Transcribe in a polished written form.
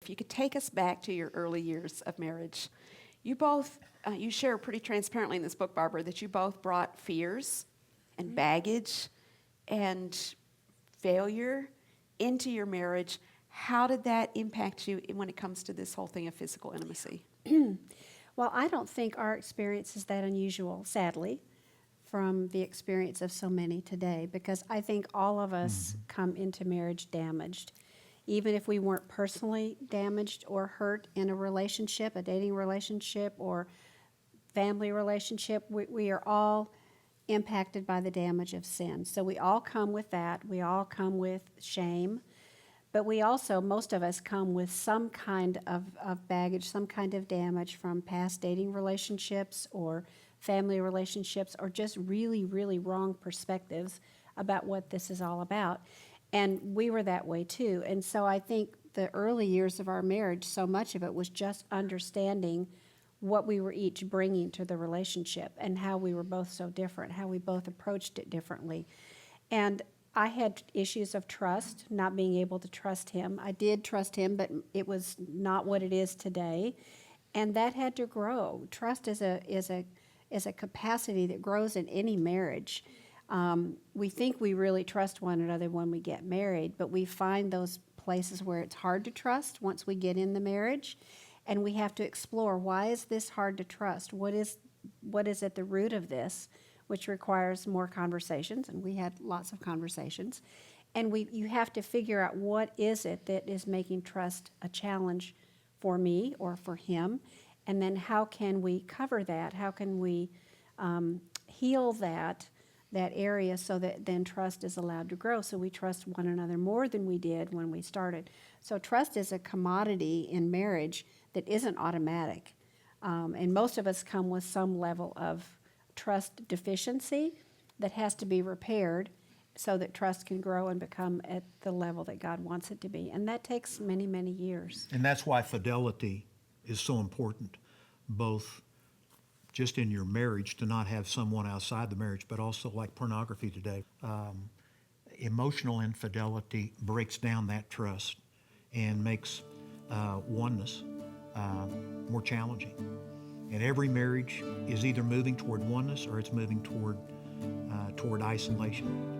If you could take us back to your early years of marriage, you both, you share pretty transparently in this book, Barbara, that you both brought fears and baggage and failure into your marriage. How did that impact you when it comes to this whole thing of physical intimacy? Well, I don't think our experience is that unusual, sadly, from the experience of so many today, because I think all of us come into marriage damaged. Even if we weren't personally damaged or hurt in a relationship, a dating relationship or family relationship, we are all impacted by the damage of sin. So we all come with that. We all come with shame. But we also, most of us, come with some kind of baggage, some kind of damage from past dating relationships or family relationships, or just really, really wrong perspectives about what this is all about. And we were that way too. And so I think the early years of our marriage, so much of it was just understanding what we were each bringing to the relationship and how we were both so different, how we both approached it differently. And I had issues of trust, not being able to trust him. I did trust him, but it was not what it is today. And that had to grow. Trust is a capacity that grows in any marriage. We think we really trust one another when we get married, but we find those places where it's hard to trust once we get in the marriage, and we have to explore, why is this hard to trust? What is at the root of this, which requires more conversations, and we had lots of conversations. And you have to figure out, what is it that is making trust a challenge for me or for him, and then how can we cover that? How can we heal that area so that then trust is allowed to grow, so we trust one another more than we did when we started. So trust is a commodity in marriage that isn't automatic. And most of us come with some level of trust deficiency that has to be repaired so that trust can grow and become at the level that God wants it to be. And that takes many, many years. And that's why fidelity is so important, both just in your marriage, to not have someone outside the marriage, but also like pornography today. Emotional infidelity breaks down that trust and makes oneness more challenging. And every marriage is either moving toward oneness or it's moving toward isolation.